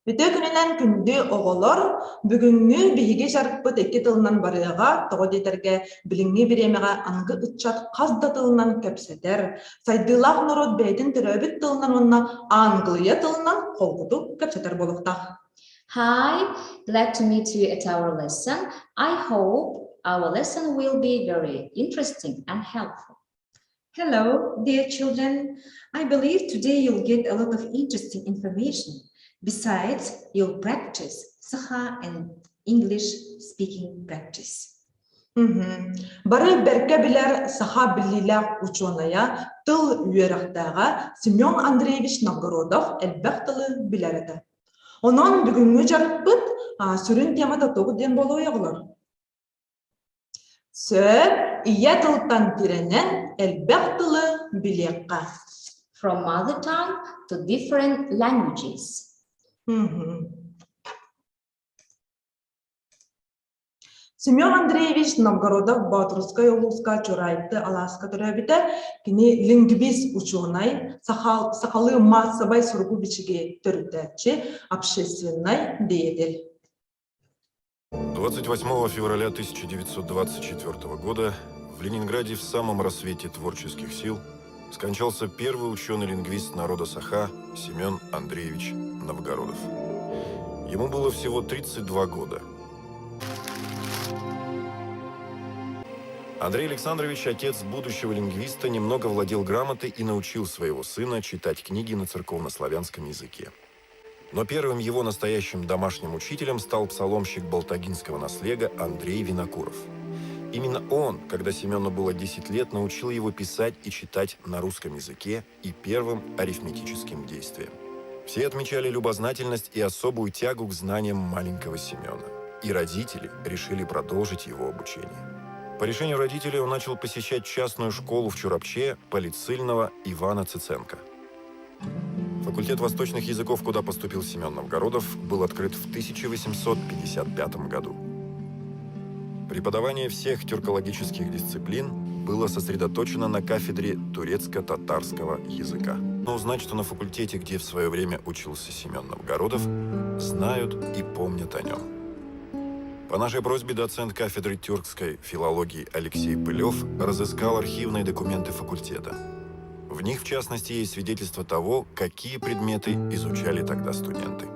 Бүтөкүнүнөн күндү оголор бүгүнгү биһиги жарыппыт эки тылынан барыга тоҕодитерге билиңҥи биремеҕэ ангы ыччат хас да тылынан кэпсэтэр, сайдыылаах норот бэйэтин төрөөбүт тылынан уонна Англия тылынан холгуту кэпсэтэр болуктах. Hi, glad to meet you at our lesson. I hope our lesson will be very interesting and helpful. Hello, dear children. I believe today you'll get a lot of interesting information. Besides, you'll practice Saha and English speaking practice. Бары берке билер саха биллилээх ученая тыл үөрахтаага Семен Андреевич Новгородов элбэх тылы билереде. Онон бүгүнгү жарыппыт сүрүн темата тогу ден болуяголор. Сөп ия тылтан тиренен элбэх тылы билиэкка. From mother tongue to different languages. Семен Андреевич Новгородов Батурская улуска чурайты Аласка төрөбүтэ кини лингвист ученый сахалы массовой сургу бичиге төрүтәчи общественный деятель. 28 февраля 1924 года в Ленинграде в самом рассвете творческих сил скончался первый ученый-лингвист народа Саха Семен Андреевич Новгородов. Ему было всего 32 года. Андрей Александрович, отец будущего лингвиста, немного владел грамотой и научил своего сына читать книги на церковнославянском языке. Но первым его настоящим домашним учителем стал псаломщик балтагинского наслега Андрей Винокуров. Именно он, когда Семену было 10 лет, научил его писать и читать на русском языке и первым арифметическим действиям. Все отмечали любознательность и особую тягу к знаниям маленького Семена. И родители решили продолжить его обучение. По решению родителей он начал посещать частную школу в Чурапче полицильного Ивана Циценко. Факультет восточных языков, куда поступил Семен Новгородов, был открыт в 1855 году. Преподавание всех тюркологических дисциплин было сосредоточено на кафедре турецко-татарского языка. Но узнать, что на факультете, где в свое время учился Семен Новгородов, знают и помнят о нем. По нашей просьбе доцент кафедры тюркской филологии Алексей Пылев разыскал архивные документы факультета. В них, в частности, есть свидетельство того, какие предметы изучали тогда студенты.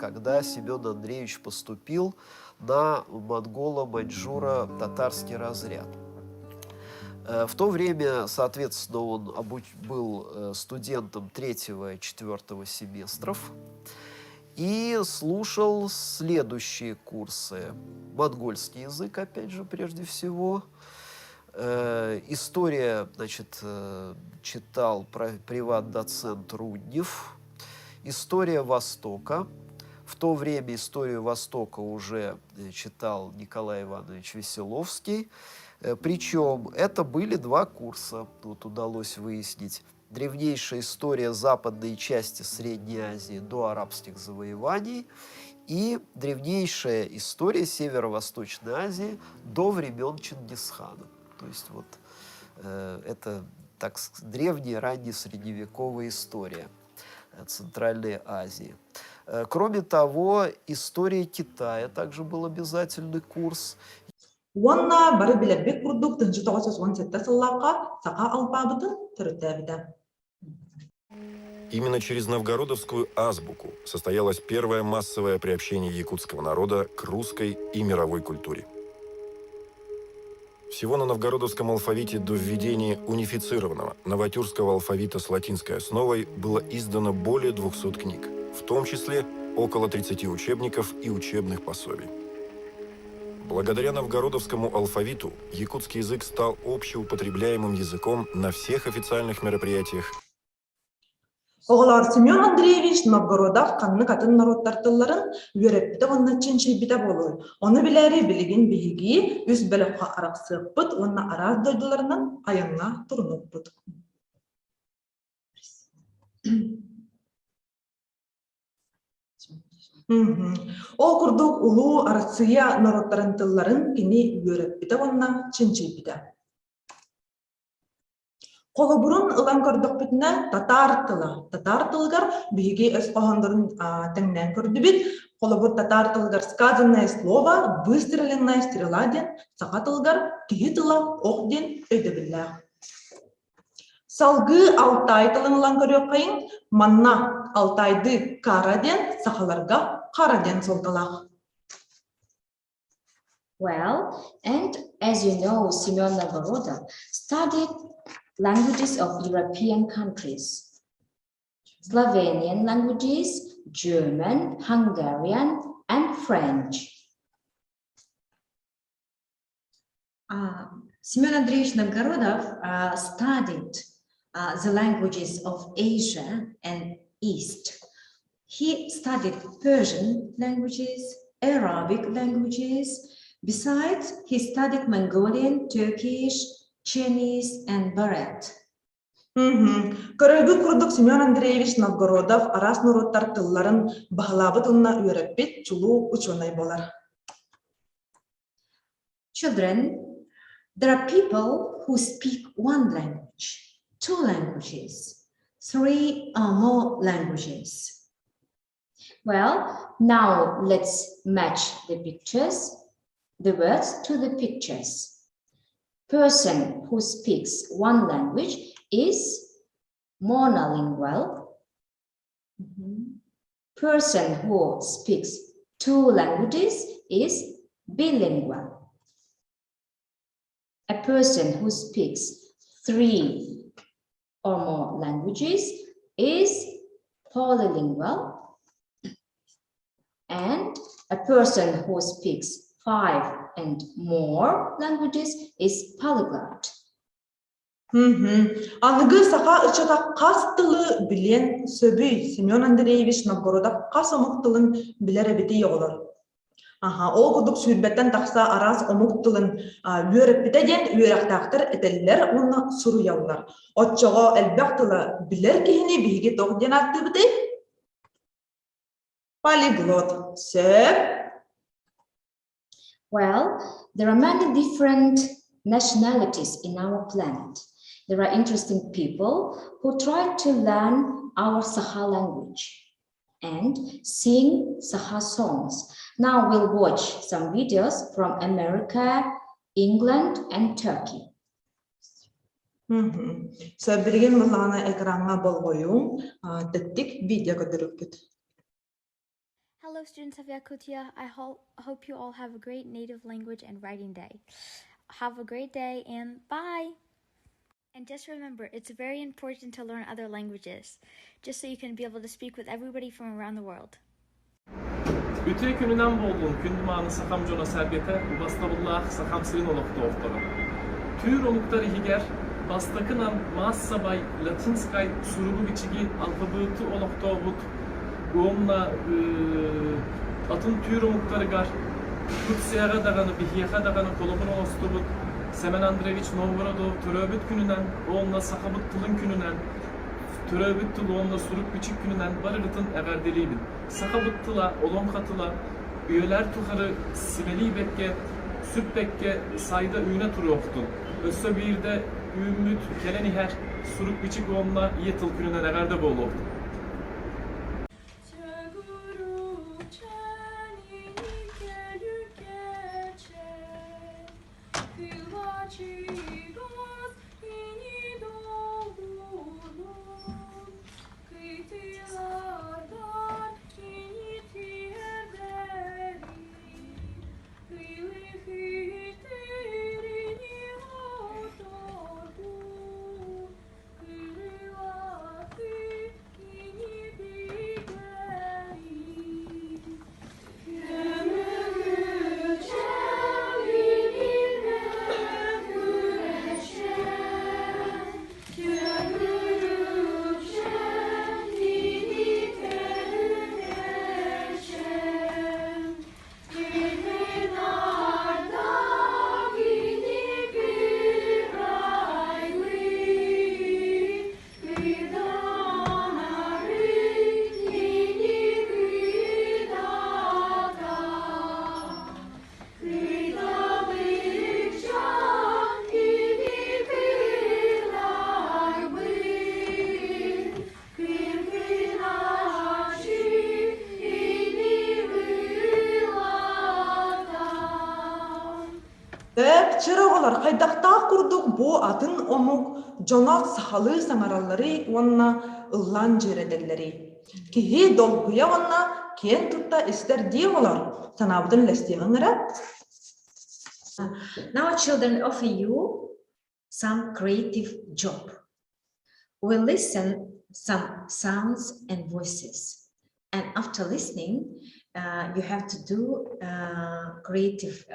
Когда Семен Андреевич поступил на монголо-маньчжуро-татарский разряд. В то время, соответственно, он был студентом 3-го и 4-го семестров и слушал следующие курсы. Монгольский язык, опять же, прежде всего. История, значит, читал приват-доцент Руднев. История Востока. В то время историю Востока уже читал Николай Иванович Веселовский. Причем это были 2 курса, тут удалось выяснить. Древнейшая история западной части Средней Азии до арабских завоеваний и древнейшая история Северо-Восточной Азии до времен Чингисхана. То есть вот это так древняя, ранняя средневековая история Центральной Азии. Кроме того, история Китая также был обязательный курс. Уонна бары билербек курдук 1917 сыллаакка сака алфабытын төрөтөбүтэ. Именно через новгородовскую азбуку состоялось первое массовое приобщение якутского народа к русской и мировой культуре. Всего на новгородовском алфавите до введения унифицированного новотюркского алфавита с латинской основой было издано более 200 книг, в том числе около 30 учебников и учебных пособий. Благодаря новгородовскому алфавиту якутский язык стал общеупотребляемым языком на всех официальных мероприятиях. Оголор Семен Андреевич Новгородов канны катын народтар тылларын үйрөппүтэ онна ченчилбите болу. Оны билери билигин биһиги үс бөлөккө араксыппыт, онна арас дойдуларынан аянга турунуппут. Ол курдук улуу Россия народтарын тылларын кини үйрөппүтэ онна ченчилбите. Kolburun ılan kördükbütüne tatar tıla. Tatar tılgar bihigi öz qohondurun tengnen kördübüt. Kolobur tatar tılgar сказанное слово выстреленное стрела ден, сақа тылгар киһи тыла ох ден өйдөбүлләр. Салгы Алтай тылыңлан көрөк кайын, манна Алтайды кара ден, сақаларга кара ден солталақ. Well, and as you know, Simeon Novgorodov studied languages of European countries. Slovenian languages, German, Hungarian, and French. Semyon Andreevich Novgorodov studied the languages of Asia and East. He studied Persian languages, Arabic languages. Besides, he studied Mongolian, Turkish, Chinese, and Burят. Көрөйгү курдук Семен Андреевич Новгородов арас нуруттар тылларын бахалабы тылна үйрөппит чулуу учунай болар. Children, there are people who speak one language, two languages, three or more languages. Well, now let's match the pictures, the words to the pictures. Person who speaks one language is monolingual. Person who speaks two languages is bilingual. A person who speaks three or more languages is polylingual. And a person who speaks 5 and more languages is polyglot. Анıгы сақа ычата қас тылы билен сөбүй Семен Андреевич Новгородов қас омук тылын билер эбити оголор. Ол кудук сүйбеттен тақса арас омук тылын үйрөппите ден үйрактактар этеллер уну суруяллар. Отчого элбек тылы билер кихини биги ток ден аттыбыты? Polyglot. Well, there are many different nationalities in our planet. There are interesting people who try to learn our Sakha language and sing Sakha songs. Now we'll watch some videos from America, England, and Turkey. Söbürgen bulana ekranına bol koyun, tettik video götürüp. Hello students of Yakutia, I hope you all have a great native language and writing day. Have a great day and bye! And just remember, it's very important to learn other languages, just so you can be able to speak with everybody from around the world. Ütüy gününden boldun, kündümanı sakam jona serbete, bastabullah sakam sırın olukta oftara. Tür oluktar ihiger, bastakınan maas sabay latinskay surubu biçigi alfabeti olukta obut, Onunla atın tür oluktarı gar, Kutsiyaga dağını, bihiyaga dağını kolobun olustubut, Semen Andreevich Novgorodov töröbüt gününden, onunla sakabıt tılın gününden, töröbüt tılı onunla suruk biçik gününden barırıtın eğerdeliydim. Sakabıt tıla, olon katıla, üyeler tuharı simeli bekke, süp bekke sayda üyüne turu oktun. Össö bir de ümüt keleni her suruk biçik onunla iyi tıl gününden eğerde bol oktun. чырағылар қайдақтақ күрдік бұ атын омук жонақ сахалы саңаралары онна ыллан жередерлері. Кихи долгуя онна кен тұтта істер дей олар. Санабыдың ләстеғіңірі? Now, children, offer you some creative job. We'll listen some sounds and voices. And after listening, you have to do a creative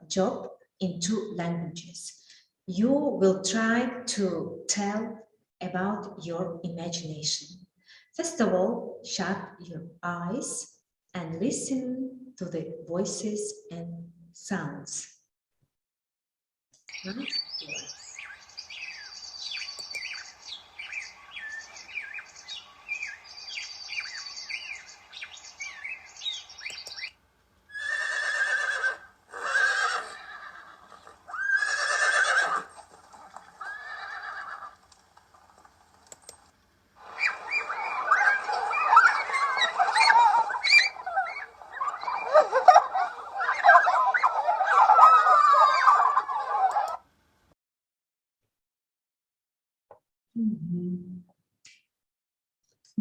job in 2 languages. You will try to tell about your imagination. First of all, shut your eyes and listen to the voices and sounds.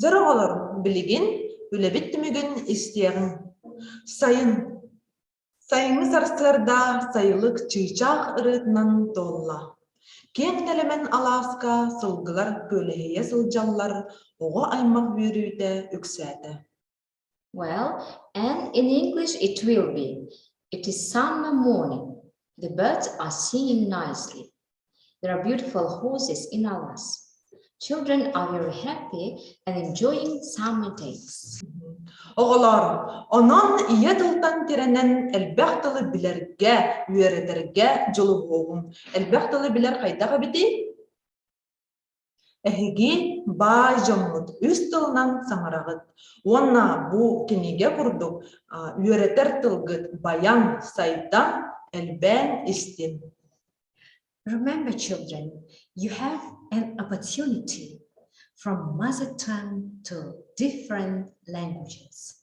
Жарағалар білеген, өлебет түмеген істеғін. Сайыңы сарсыларда сайылық чыйчақ ырытынан толла. Кен әлемен Аласка сылғылар көліхeye сылжаллар, оға аймақ бүйрүйді үксәді. Well, and in English it will be. It is summer morning. The birds are singing nicely. There are beautiful horses in Alaska. Children are very happy and enjoying summer days. Oğalar, onan iya tıltan terenen elbähtili bilerge, üyereterge jolu boğun. Elbähtili biler kaydağı biti? Ehigi bay jomut üst tılnan samarağıt. Onna bu kinige kurduk, üyereter tılgıt bayan saydan elben istin. Remember, children, you have an opportunity from mother tongue to different languages.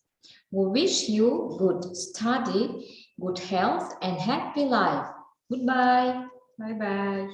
We wish you good study, good health, and happy life. Goodbye. Bye-bye.